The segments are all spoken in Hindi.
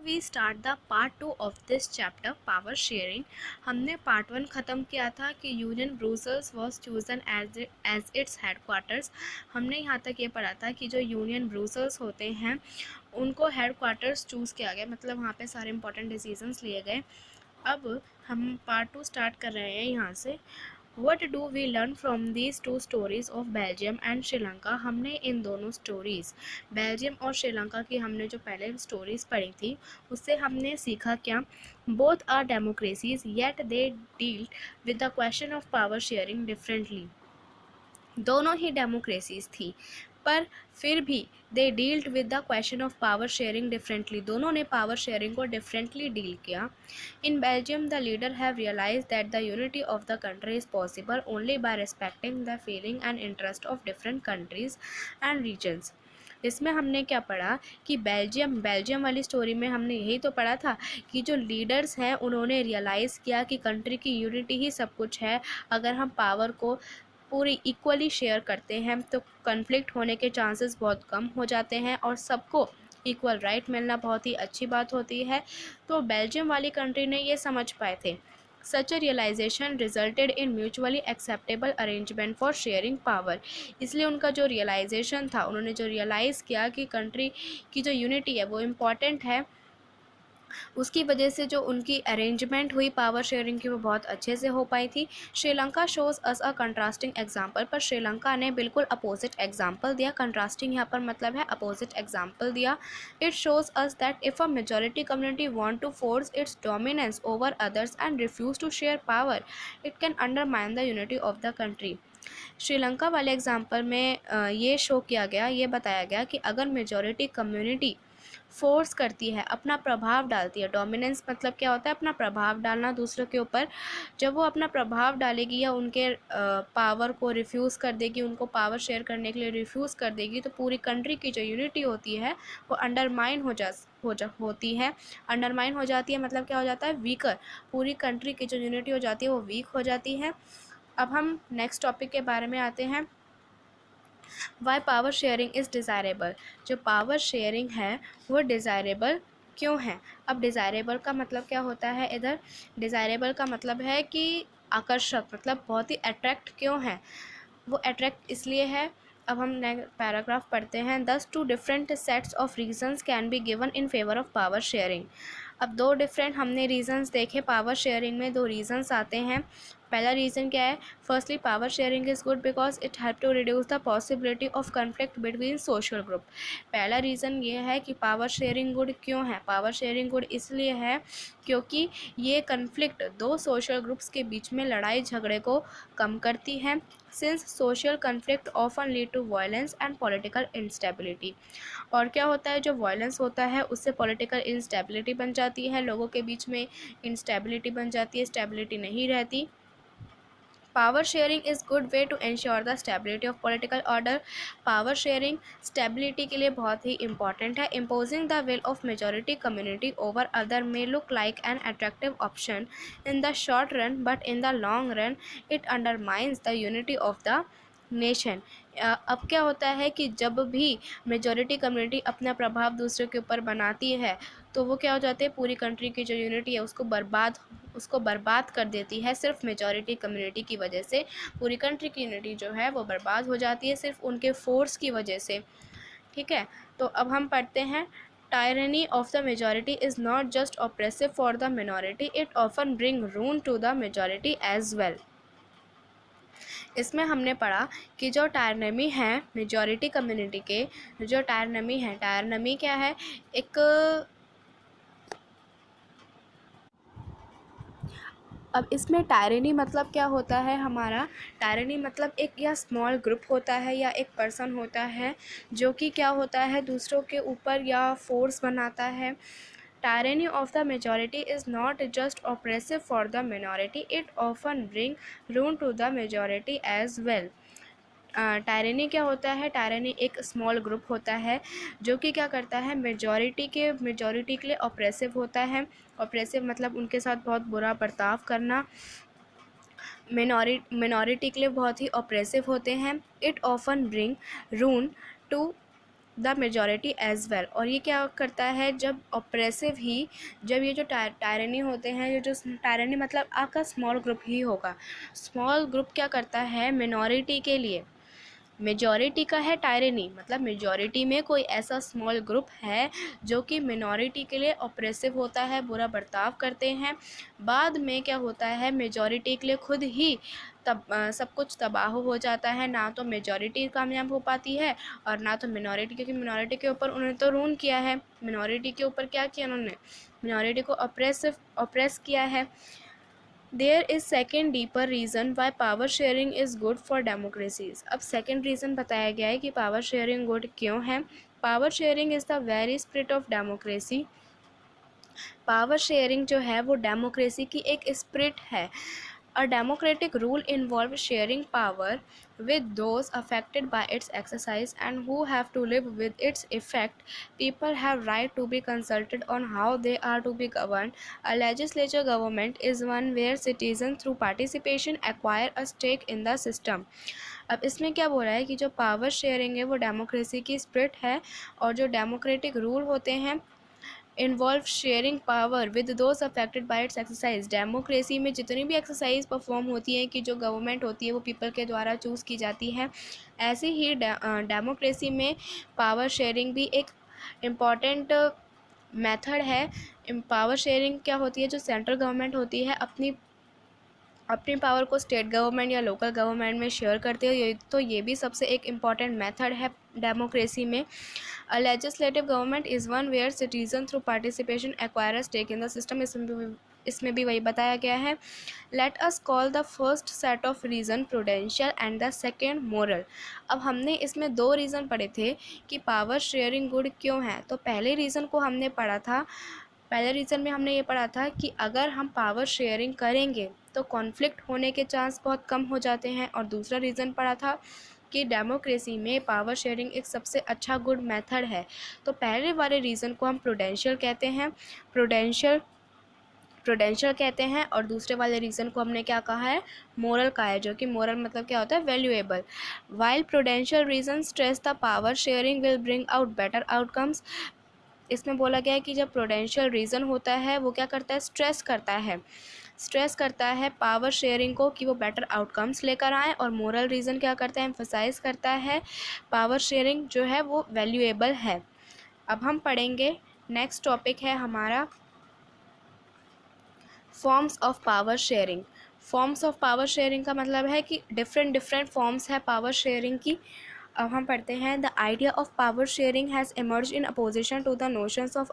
We start the part 2 of this chapter power sharing. हमने पार्ट 1 ख़त्म किया था कि union Brussels was chosen as its headquarters. हमने यहाँ तक ये पढ़ा था कि जो यूनियन ब्रूसेल्स होते हैं उनको हेडक्वार्टर्स चूज़ किया गया, मतलब वहाँ पे सारे इंपॉर्टेंट डिसीजंस लिए गए। अब हम पार्ट 2 स्टार्ट कर रहे हैं यहाँ से। What do we learn from these two stories of Belgium and Sri Lanka? हमने इन दोनों स्टोरीज़ बेल्जियम और श्रीलंका की हमने जो पहले स्टोरीज़ पढ़ी थी उससे हमने सीखा क्या? Both are democracies yet they deal with the question of power sharing differently. दोनों ही डेमोक्रेसीज थी पर फिर भी they dealt with the question of power sharing differently. दोनों ने पावर शेयरिंग को डिफरेंटली डील किया। In Belgium the leader have realise that the unity of the country is possible only by respecting the feeling and interest of different countries and regions. इसमें हमने क्या पढ़ा कि बेल्जियम वाली स्टोरी में हमने यही तो पढ़ा था कि जो लीडर्स हैं उन्होंने रियलाइज़ किया कि कंट्री की यूनिटी ही सब कुछ है। अगर हम पावर को पूरी इक्वली शेयर करते हैं तो कन्फ्लिक्ट होने के चांसेस बहुत कम हो जाते हैं और सबको इक्वल राइट मिलना बहुत ही अच्छी बात होती है। तो बेल्जियम वाली कंट्री ने ये समझ पाए थे। Such a realisation resulted in mutually acceptable arrangement for sharing power. इसलिए उनका जो रियलाइजेशन था, उन्होंने जो रियलाइज़ किया कि कंट्री की जो यूनिटी है वो इम्पॉर्टेंट है, उसकी वजह से जो उनकी अरेंजमेंट हुई पावर शेयरिंग की वो बहुत अच्छे से हो पाई थी। श्रीलंका शोज़ अस अ कंट्रास्टिंग एग्जाम्पल, पर श्रीलंका ने बिल्कुल अपोजिट एग्जाम्पल दिया। कंट्रास्टिंग यहाँ पर मतलब है अपोजिट एग्जाम्पल दिया। It shows us that if a majority community want to force its dominance over others and refuse to share power, it can undermine the unity of the country. Sri Lanka वाले एग्जाम्पल में ये शो किया गया, ये बताया गया कि अगर मेजॉरिटी कम्युनिटी फोर्स करती है, अपना प्रभाव डालती है, डोमिनेंस मतलब क्या होता है? अपना प्रभाव डालना दूसरों के ऊपर। जब वो अपना प्रभाव डालेगी या उनके पावर को रिफ्यूज़ कर देगी, उनको पावर शेयर करने के लिए रिफ्यूज़ कर देगी, तो पूरी कंट्री की जो यूनिटी होती है वो अंडरमाइन होती है। अंडरमाइन हो जाती है मतलब क्या हो जाता है? वीकर। पूरी कंट्री की जो यूनिटी हो जाती है वो वीक हो जाती है। अब हम नेक्स्ट टॉपिक के बारे में आते हैं। Why power sharing is desirable. जो पावर शेयरिंग है वो डिज़ायरेबल क्यों है? अब डिज़ायरेबल का मतलब क्या होता है? इधर डिज़ायरेबल का मतलब है कि आकर्षक, मतलब बहुत ही अट्रैक्ट क्यों है? वो अट्रैक्ट इसलिए है। अब हम नेक्स्ट पैराग्राफ पढ़ते हैं। Thus two different sets of reasons can be given in favour of power sharing. अब दो डिफरेंट हमने रीजंस देखे। पावर शेयरिंग में दो रीजंस आते हैं। पहला रीज़न क्या है? Firstly power sharing is good because it help to reduce the possibility of conflict between social group. पहला रीज़न ये है कि पावर शेयरिंग गुड क्यों है? पावर शेयरिंग गुड इसलिए है क्योंकि ये कन्फ्लिक्ट दो सोशल ग्रुप्स के बीच में लड़ाई झगड़े को कम करती है। Since social conflict often lead to violence and political instability. और क्या होता है? जो वायलेंस होता है उससे पॉलिटिकल इंस्टेबिलिटी बन जाती है, लोगों के बीच में इंस्टेबिलिटी बन जाती है, स्टेबिलिटी नहीं रहती। Power sharing is good way to ensure the stability of political order. Power sharing stability के लिए बहुत ही इंपॉर्टेंट है। Imposing the will of majority community over other may look like an attractive option in the short run, but in the long run it undermines the unity of the nation. अब क्या होता है कि जब भी मेजॉरिटी कम्युनिटी अपना प्रभाव दूसरे के ऊपर बनाती है तो वो क्या हो जाते हैं? पूरी कंट्री की जो यूनिटी है उसको बर्बाद कर देती है। सिर्फ मेजॉरिटी कम्युनिटी की वजह से पूरी कंट्री की यूनिटी जो है वो बर्बाद हो जाती है, सिर्फ उनके फोर्स की वजह से। ठीक है, तो अब हम पढ़ते हैं। Tyranny of the majority is not just oppressive for the minority, it often bring rule to the majority as well. इसमें हमने पढ़ा कि जो टायरनमी है मेजॉरिटी कम्युनिटी के, जो टायरनमी है, टायरनमी क्या है? एक अब इसमें टायरनी मतलब क्या होता है हमारा? टायरनी मतलब एक या स्मॉल ग्रुप होता है या एक पर्सन होता है जो कि क्या होता है? दूसरों के ऊपर या फोर्स बनाता है। Tyranny of the majority is not just oppressive for the minority, it often bring rule to the majority as well. Tyranny क्या होता है? टायरनी एक स्मॉल ग्रुप होता है जो कि क्या करता है? मेजॉरिटी के लिए ऑप्रेसिव होता है। ऑप्रेसिव मतलब उनके साथ बहुत बुरा बर्ताव करना। मिनॉरिटी के लिए बहुत ही ऑप्रेसिव होते हैं। It often bring rule to the majority as well. और ये क्या करता है, जब ऑप्रेसिव ही, जब ये जो टायरनी होते हैं, ये जो टायरनी मतलब आपका स्मॉल ग्रुप ही होगा। स्मॉल ग्रुप क्या करता है मिनॉरिटी के लिए, मेजॉरिटी का है टायरनी, मतलब मेजॉरिटी में कोई ऐसा स्मॉल ग्रुप है जो कि मिनॉरिटी के लिए ऑप्रेसिव होता है, बुरा बर्ताव करते हैं। बाद में क्या होता है, मेजॉरिटी के लिए खुद ही तब सब कुछ तबाह हो जाता है। ना तो मेजॉरिटी कामयाब हो पाती है और ना तो मिनॉरिटी, क्योंकि मिनॉरिटी के ऊपर उन्होंने तो रूल किया है। मिनॉरिटी के ऊपर क्या किया उन्होंने, मिनॉरिटी को ऑप्रेस किया है। There is second deeper reason why power sharing is good for democracies. अब सेकेंड रीज़न बताया गया है कि पावर शेयरिंग गुड क्यों है। Power sharing is the very spirit of democracy. Power sharing जो है वो डेमोक्रेसी की एक स्पिरिट है। A democratic rule involves sharing power with those affected by its exercise and who have to live with its effect. People have right to be consulted on how they are to be governed. A legislature government is one where citizens through participation acquire a stake in the system. अब इसमें क्या बोला है कि जो पावर शेयरिंग है वो डेमोक्रेसी की स्पिरिट है, और जो डेमोक्रेटिक रूल होते हैं involve sharing power with those affected by it's exercise. Democracy में जितनी भी एक्सरसाइज परफॉर्म होती है, कि जो गवर्नमेंट होती है वो पीपल के द्वारा चूज़ की जाती है, ऐसे ही डेमोक्रेसी में पावर शेयरिंग भी एक इम्पॉर्टेंट मेथड है। पावर शेयरिंग क्या होती है, जो सेंट्रल गवर्नमेंट होती है अपनी पावर को स्टेट गवर्नमेंट या लोकल गवर्नमेंट में शेयर करते हो, तो ये भी सबसे एक इम्पॉर्टेंट मेथड है डेमोक्रेसी में। A legislative government is one where citizen through participation acquire a stake in the system. इसमें भी वही बताया गया है। Let us call the first set of reason prudential and the second moral. अब हमने इसमें दो रीज़न पढ़े थे कि पावर शेयरिंग गुड क्यों है। तो पहले रीज़न को हमने पढ़ा था, पहले रीज़न में हमने ये पढ़ा था कि अगर हम पावर शेयरिंग करेंगे तो कॉन्फ्लिक्ट होने के चांस बहुत कम हो जाते हैं। और दूसरा रीज़न पढ़ा था कि डेमोक्रेसी में पावर शेयरिंग एक सबसे अच्छा गुड मेथड है। तो पहले वाले रीज़न को हम प्रूडेंशियल कहते हैं, प्रूडेंशियल कहते हैं, और दूसरे वाले रीज़न को हमने क्या कहा है, मोरल कहा है, जो कि मोरल मतलब क्या होता है, valuable. While prudential reason stress the power sharing will bring out better outcomes. इसमें बोला गया है कि जब प्रूडेंशियल रीज़न होता है वो क्या करता है, स्ट्रेस करता है पावर शेयरिंग को कि वो बेटर आउटकम्स लेकर आएँ। और मोरल रीज़न क्या करता है, एम्फसाइज करता है पावर शेयरिंग जो है वो वैल्यूएबल है। अब हम पढ़ेंगे, नेक्स्ट टॉपिक है हमारा forms of power sharing. Forms of power sharing का मतलब है कि डिफरेंट फॉर्म्स है पावर शेयरिंग की। अब हम पढ़ते हैं, the idea of power sharing has emerged in opposition to the notions of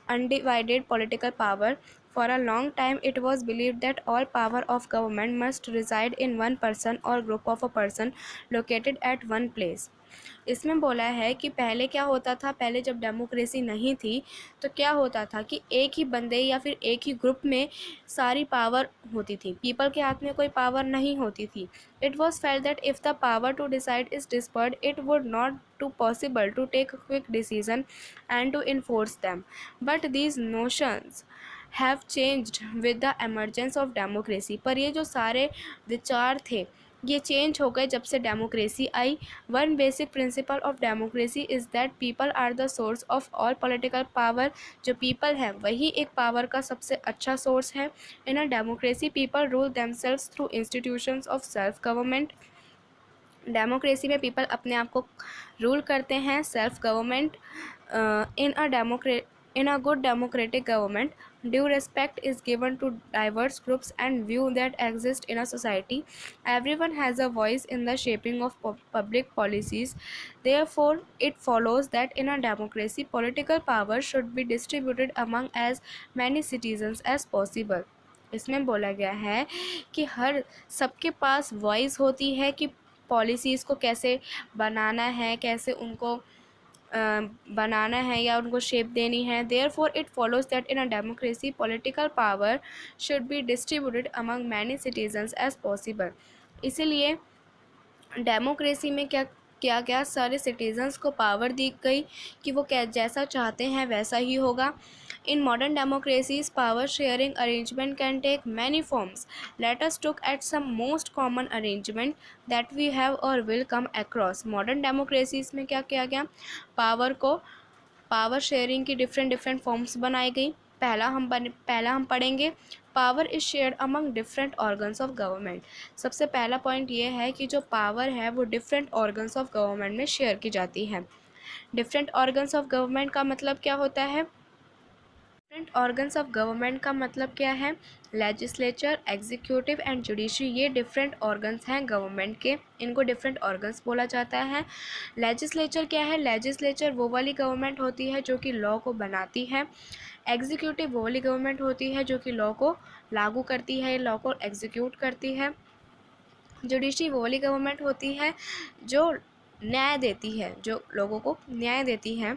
undivided political power. For a long time, it was believed that all power of government must reside in one person or group of a person located at one place. इसमें बोला है कि पहले क्या होता था, पहले जब डेमोक्रेसी नहीं थी तो क्या होता था कि एक ही बंदे या फिर एक ही ग्रुप में सारी पावर होती थी, पीपल के हाथ में कोई पावर नहीं होती थी। It was felt that if the power to decide is dispersed it would not to possible to take quick decision and to enforce them, but these notions have changed with the emergence of democracy. पर ये जो सारे विचार थे ये चेंज हो गए जब से डेमोक्रेसी आई। One basic principle of democracy is that people are the source of all political power. जो पीपल है वही एक पावर का सबसे अच्छा सोर्स है। In a democracy people rule themselves through institutions of self government. Democracy में पीपल अपने आप को रूल करते हैं, self government. In a good democratic government, due respect is given to diverse groups and views that exist in a society. Everyone has a voice in the shaping of public policies. Therefore, it follows that in a democracy, political power should be distributed among as many citizens as possible. इसमें बोला गया है कि हर सबके पास वॉइस होती है कि पॉलिसीज़ को कैसे बनाना है, कैसे उनको बनाना है या उनको शेप देनी है। Therefore it follows that in a democracy political power should be distributed among many citizens as possible. इसीलिए डेमोक्रेसी में क्या किया गया, सारे सिटीजन्स को पावर दी गई कि वो क्या जैसा चाहते हैं वैसा ही होगा। In modern democracies, power sharing arrangement can take many forms. Let us look at some most common arrangement that we have or will come across. Modern democracies में क्या किया गया, पावर शेयरिंग की डिफरेंट फॉर्म्स बनाई गई। पहला हम पढ़ेंगे power is shared among different organs of government. सबसे पहला पॉइंट ये है कि जो पावर है वो डिफरेंट ऑर्गन्स ऑफ गवर्नमेंट में शेयर की जाती है। डिफरेंट ऑर्गन्स ऑफ गवर्नमेंट का मतलब क्या होता है? डिफरेंट ऑर्गन्स ऑफ गवर्नमेंट का मतलब क्या है? लेजिस्लेचर, एग्जीक्यूटिव एंड जुडिशरी, ये डिफरेंट ऑर्गन्स हैं गवर्नमेंट के, इनको डिफरेंट ऑर्गन्स बोला जाता है। लेजिस्लेचर क्या है? लेजिस्लेचर वो वाली गवर्नमेंट होती है जो कि लॉ को बनाती है। एग्जीक्यूटिव वो वाली गवर्नमेंट होती है जो कि लॉ को लागू करती है, लॉ को एग्जीक्यूट करती है। जुडिशरी वो वाली गवर्नमेंट होती है जो न्याय देती है, जो लोगों को न्याय देती है।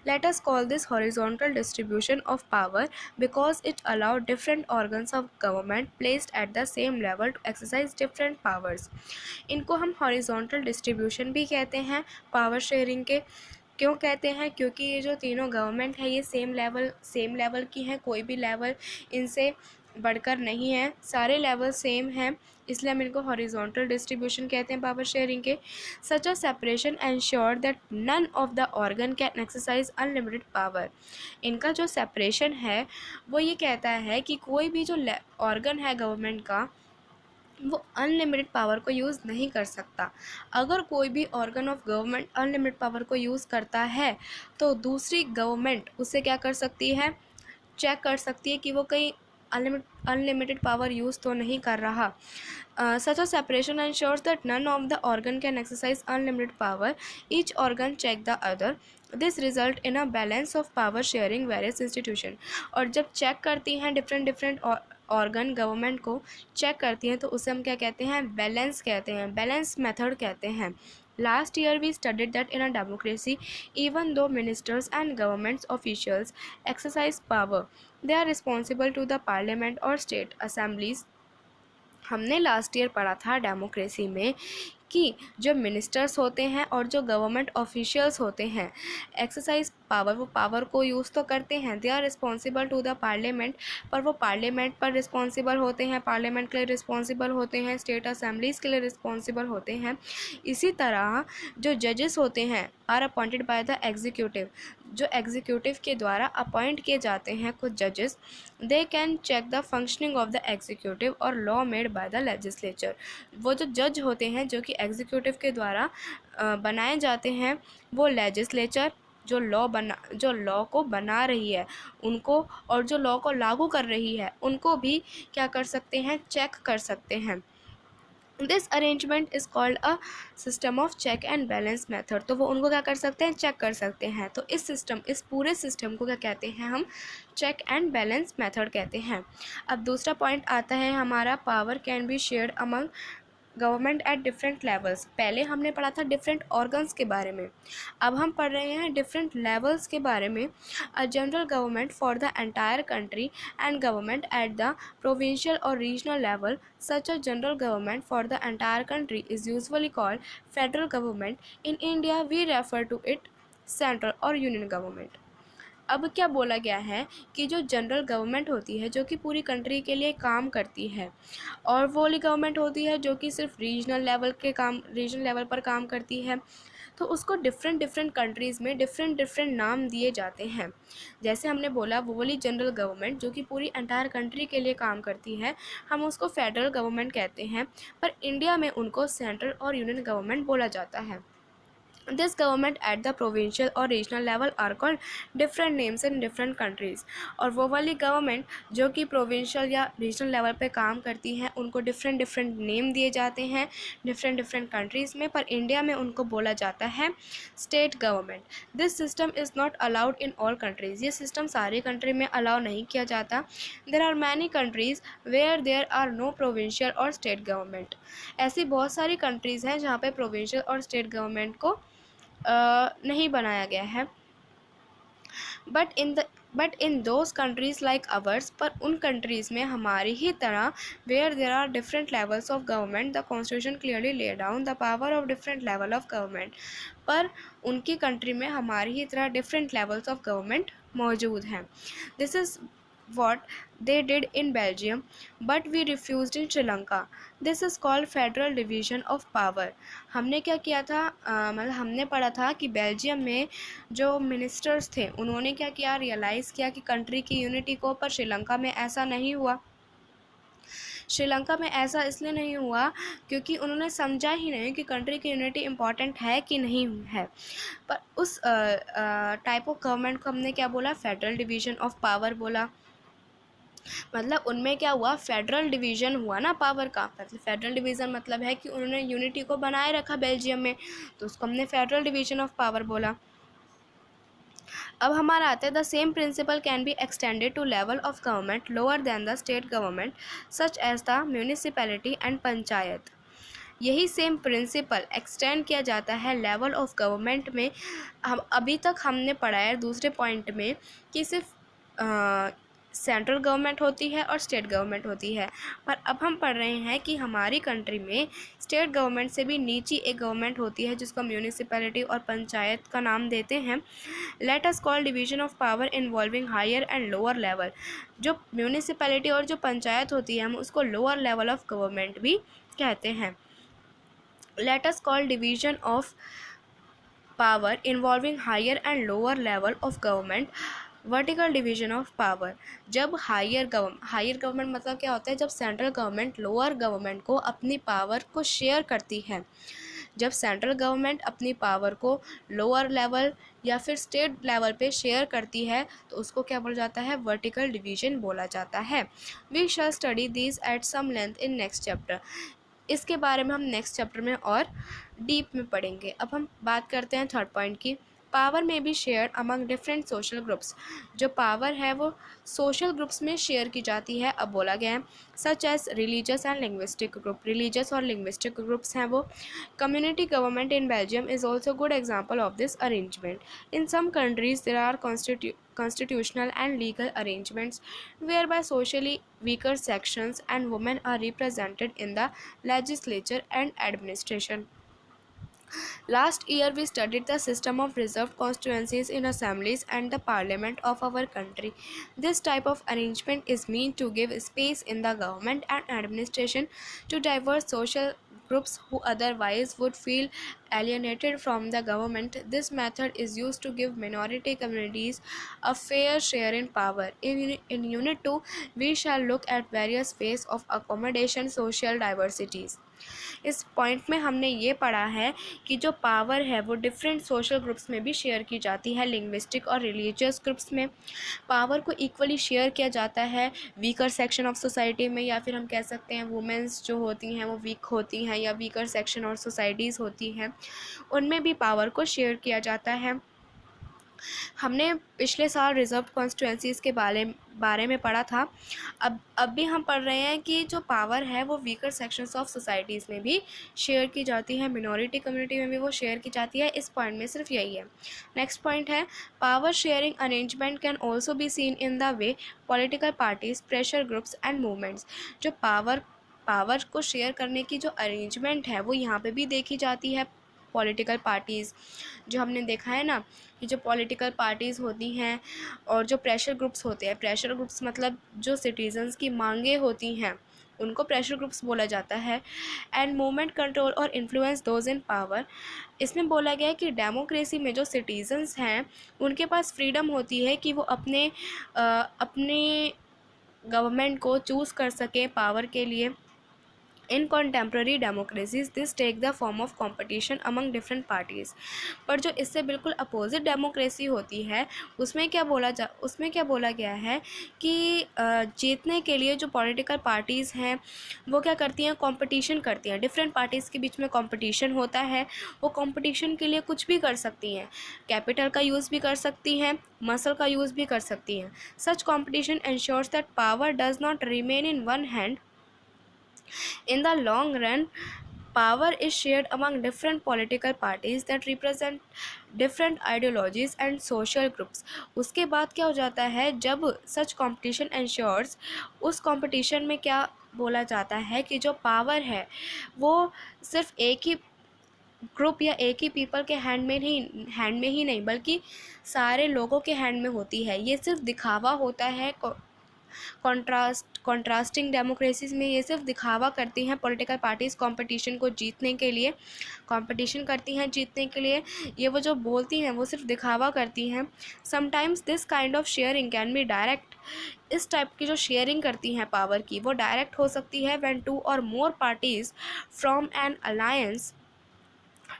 Let us call this horizontal distribution of power because it allow different organs of government placed at the same level to exercise different powers. इनको हम हॉरिजॉन्टल डिस्ट्रीब्यूशन भी कहते हैं पावर शेयरिंग के। क्यों कहते हैं? क्योंकि ये जो तीनों गवर्नमेंट है ये सेम लेवल की हैं, कोई भी लेवल इनसे बढ़कर नहीं है, सारे लेवल सेम हैं, इसलिए हम इनको हॉरिजॉन्टल डिस्ट्रीब्यूशन कहते हैं पावर शेयरिंग के। Such a separation ensure that none of the organ can exercise unlimited power. इनका जो सेपरेशन है वो ये कहता है कि कोई भी जो ऑर्गन है गवर्नमेंट का वो अनलिमिटेड पावर को यूज़ नहीं कर सकता। अगर कोई भी organ of government unlimited power को यूज़ करता है तो दूसरी गवर्नमेंट उसे क्या कर सकती है? चेक कर सकती है कि वो कहीं अनलिमिटेड पावर यूज़ तो नहीं कर रहा। Such a separation ensures that none of the organ can exercise unlimited power, each organ check the other, this result in a balance of power sharing various institution. और जब चेक करती हैं डिफरेंट ऑर्गन गवर्नमेंट को चेक करती हैं तो उसे हम क्या कहते हैं? बैलेंस कहते हैं, बैलेंस मेथड कहते हैं। Last year we studied that in a democracy, even though ministers and government officials exercise power, they are responsible to the parliament or state assemblies. हमने लास्ट ईयर पढ़ा था डेमोक्रेसी में कि जो मिनिस्टर्स होते हैं और जो गवर्नमेंट ऑफिशियल्स होते हैं एक्सरसाइज पावर, वो पावर को यूज़ तो करते हैं, they are responsible to the parliament, पर वो पार्लियामेंट पर रिस्पॉन्सिबल होते हैं, पार्लियामेंट के लिए रिस्पॉन्सिबल होते हैं, स्टेट असेंबलीज़ के लिए रिस्पॉन्सिबल होते हैं। इसी तरह जो जजेस होते हैं are appointed by the executive, जो एग्जीक्यूटिव के द्वारा अपॉइंट किए जाते हैं कुछ जजेस, they can check the functioning of the executive और law made by the legislature. वो जो जज होते हैं जो कि एग्जीक्यूटिव के द्वारा बनाए जाते हैं, वो लेजिस्लेचर जो लॉ को बना रही है उनको और जो लॉ को लागू कर रही है उनको भी क्या कर सकते हैं? चेक कर सकते हैं। This arrangement is called a system of check and balance method. तो वो उनको क्या कर सकते हैं? चेक कर सकते हैं। तो इस पूरे सिस्टम को क्या कहते हैं? हम चेक एंड बैलेंस मेथड कहते हैं। अब दूसरा पॉइंट आता है हमारा, power can be shared among government at different levels. पहले हमने पढ़ा था डिफरेंट ऑर्गन्स के बारे में, अब हम पढ़ रहे हैं डिफरेंट लेवल्स के बारे में। A general government for the entire country and government at the provincial और regional level. Such a general government for the entire country is usually called federal government. In India we refer to it central और यूनियन गवर्नमेंट। अब क्या बोला गया है कि जो जनरल गवर्नमेंट होती है जो कि पूरी कंट्री के लिए काम करती है, और वो वाली गवर्नमेंट होती है जो कि सिर्फ रीजनल लेवल पर काम करती है, तो उसको डिफरेंट कंट्रीज़ में डिफरेंट नाम दिए जाते हैं। जैसे हमने बोला वो वाली जनरल गवर्नमेंट जो कि पूरी एंटायर कंट्री के लिए काम करती है, हम उसको फेडरल गवर्नमेंट कहते हैं, पर इंडिया में उनको सेंट्रल और यूनियन गवर्नमेंट बोला जाता है। This government at the provincial और regional level are called different names in different countries। और वो वाली गवर्नमेंट जो कि प्रोविंशियल या रीजनल लेवल पे काम करती हैं उनको डिफरेंट नेम दिए जाते हैं डिफरेंट कंट्रीज़ में, पर इंडिया में उनको बोला जाता है state government. This system is not allowed in all countries. ये सिस्टम सारी कंट्री में अलाउ नहीं किया जाता। There are many countries where there are no provincial और स्टेट गवर्नमेंट। ऐसी बहुत सारी कंट्रीज़ हैं जहाँ पे प्रोविंशियल और स्टेट गवर्नमेंट को नहीं बनाया गया है। But in those countries like ours, पर उन कंट्रीज़ में हमारी ही तरह, where there are different levels of government, the constitution clearly lay down the power of different level of government. पर उनकी कंट्री में हमारी ही तरह डिफरेंट लेवल्स ऑफ गवर्नमेंट मौजूद हैं। This is what they did in Belgium, but we refused in Sri Lanka. This is called federal division of power. हमने क्या किया था, मतलब हमने पढ़ा था कि बेल्जियम में जो मिनिस्टर्स थे उन्होंने क्या किया, रियलाइज़ किया कि कंट्री की यूनिटी को, पर श्रीलंका में ऐसा नहीं हुआ। श्रीलंका में ऐसा इसलिए नहीं हुआ क्योंकि उन्होंने समझा ही नहीं कि कंट्री की यूनिटी इम्पॉर्टेंट है कि नहीं है। पर उस टाइप ऑफ गवर्नमेंट को हमने क्या बोला, फेडरल डिवीजन ऑफ पावर बोला। मतलब उनमें क्या हुआ, फेडरल डिवीज़न हुआ ना पावर का। मतलब फेडरल डिवीज़न मतलब है कि उन्होंने यूनिटी को बनाए रखा बेल्जियम में, तो उसको हमने फेडरल डिवीज़न ऑफ पावर बोला। अब हमारा आता है, the same principle can be extended to level of government lower than the state government such as the municipality and panchayat. यही सेम प्रिंसिपल एक्सटेंड किया जाता है लेवल ऑफ गवर्नमेंट में। हम अभी तक हमने पढ़ा है दूसरे पॉइंट में कि सिर्फ सेंट्रल गवर्नमेंट होती है और स्टेट गवर्नमेंट होती है, पर अब हम पढ़ रहे हैं कि हमारी कंट्री में स्टेट गवर्नमेंट से भी नीची एक गवर्नमेंट होती है जिसको म्यूनिसिपैलिटी और पंचायत का नाम देते हैं। Let us call division of power involving higher and lower level. जो म्यूनिसिपैलिटी और जो पंचायत होती है हम उसको लोअर लेवल ऑफ गवर्नमेंट भी कहते हैं। Let us call division of power involving higher and lower level of government vertical division of power. जब हायर गवर्नमेंट मतलब क्या होता है, जब सेंट्रल गवर्नमेंट लोअर गवर्नमेंट को अपनी पावर को शेयर करती है। जब सेंट्रल गवर्नमेंट अपनी पावर को लोअर लेवल या फिर स्टेट लेवल पे शेयर करती है तो उसको क्या बोला जाता है, वर्टिकल डिवीजन बोला जाता है। We shall study this at some length in next chapter. इसके बारे में हम नेक्स्ट चैप्टर में और डीप में पढ़ेंगे। अब हम बात करते हैं थर्ड पॉइंट की, power may be share among different social groups. जो पावर है वो सोशल ग्रुप्स में शेयर की जाती है। अब बोला गया है such as religious and linguistic group. Religious और लिंग्विस्टिक ग्रुप्स हैं वो। Community government in Belgium is also good example of this arrangement. In some countries there are constitutional and legal arrangements whereby socially weaker sections and women are represented in the legislature and administration. Last year we studied the system of reserved constituencies in assemblies and the parliament of our country. This type of arrangement is meant to give space in the government and administration to diverse social groups who otherwise would feel alienated from the government. This method is used to give minority communities a fair share in power. In Unit 2, we shall look at various ways of accommodation social diversities. इस पॉइंट में हमने ये पढ़ा है कि जो पावर है वो डिफरेंट सोशल ग्रुप्स में भी शेयर की जाती है। लिंग्विस्टिक और रिलीजियस ग्रुप्स में पावर को इक्वली शेयर किया जाता है। वीकर सेक्शन ऑफ सोसाइटी में, या फिर हम कह सकते हैं वुमेंस जो होती हैं वो वीक होती हैं, या वीकर सेक्शन और सोसाइटीज़ होती हैं, उनमें भी पावर को शेयर किया जाता है। हमने पिछले साल रिजर्व कॉन्स्टिट्यूंसीज़ के बारे में पढ़ा था। अब भी हम पढ़ रहे हैं कि जो पावर है वो वीकर सेक्शंस ऑफ सोसाइटीज़ में भी शेयर की जाती है, मिनॉरिटी कम्युनिटी में भी वो शेयर की जाती है। इस पॉइंट में सिर्फ यही है। नेक्स्ट पॉइंट है, power sharing arrangement can also be seen in the way political parties, pressure groups and movements. जो पावर को शेयर करने की जो अरेंजमेंट है वो यहाँ पे भी देखी जाती है। पॉलिटिकल पार्टीज़ जो हमने देखा है ना कि जो पॉलिटिकल पार्टीज़ होती हैं और जो प्रेशर ग्रुप्स होते हैं, प्रेशर ग्रुप्स मतलब जो सिटीजन्स की मांगें होती हैं उनको प्रेशर ग्रुप्स बोला जाता है। एंड मूवमेंट कंट्रोल और इन्फ्लुएंस दोज इन पावर। इसमें बोला गया है कि डेमोक्रेसी में जो सिटीजन्स हैं उनके पास फ्रीडम होती है कि वो अपने गवर्नमेंट को चूज़ कर सकें पावर के लिए। In contemporary democracies, this take the form of competition among different parties. पर जो इससे बिल्कुल अपोजिट डेमोक्रेसी होती है उसमें क्या बोला गया है कि जीतने के लिए जो पॉलिटिकल पार्टीज़ हैं वो क्या करती हैं, कंपटीशन करती हैं। डिफरेंट पार्टीज़ के बीच में कंपटीशन होता है। वो कंपटीशन के लिए कुछ भी कर सकती हैं, कैपिटल का यूज़ भी कर सकती हैं, मसल का यूज़ भी कर सकती हैं। सच competition ensures that power does not remain in one hand. In the long run, power is shared among different political parties that represent different ideologies and social groups. उसके बाद क्या हो जाता है, जब such competition ensures, उस competition में क्या बोला जाता है कि जो पावर है वो सिर्फ एक ही ग्रुप या एक ही पीपल के हैंड में ही नहीं बल्कि सारे लोगों के हैंड में होती है। ये सिर्फ दिखावा होता है। कॉन्ट्रास्टिंग डेमोक्रेसीज में ये सिर्फ दिखावा करती हैं पॉलिटिकल पार्टीज़ कंपटीशन को जीतने के लिए, कंपटीशन करती हैं जीतने के लिए। ये वो जो बोलती हैं वो सिर्फ दिखावा करती हैं। Sometimes this kind of sharing can be direct. इस टाइप की जो शेयरिंग करती हैं पावर की वो डायरेक्ट हो सकती है when two or more parties from an alliance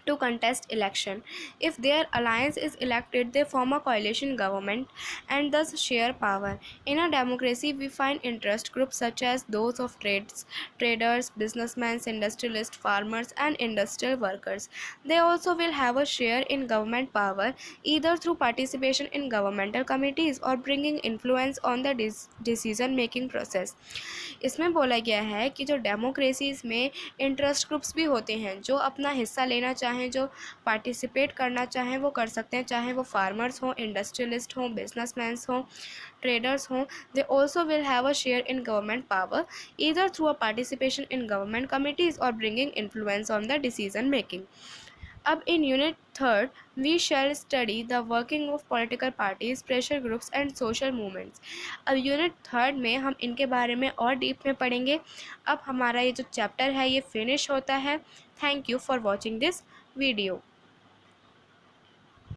to contest election. If their alliance is elected, they form a coalition government and thus share power. In a democracy, we find interest groups such as those of traders, businessmen, industrialists, farmers, and industrial workers. They also will have a share in government power, either through participation in governmental committees or bringing influence on the decision-making process. इसमें बोला गया है कि जो डेमोक्रेसीज़ में इंटरेस्ट ग्रुप्स भी होते हैं जो अपना हिस्सा लेना चाहें, जो पार्टिसिपेट करना चाहें वो कर सकते हैं, चाहे वो फार्मर्स हों, इंडस्ट्रियलिस्ट हों, बिजनेसमैन्स हों, ट्रेडर्स हों। They also will have a share in government power either through a participation in government committees or bringing influence on the decision making. अब in unit third we shall study the working of political parties, pressure groups and social movements. अब यूनिट थर्ड में हम इनके बारे में और डीप में पढ़ेंगे। अब हमारा ये जो चैप्टर है ये फिनिश होता है। Thank you for watching this video.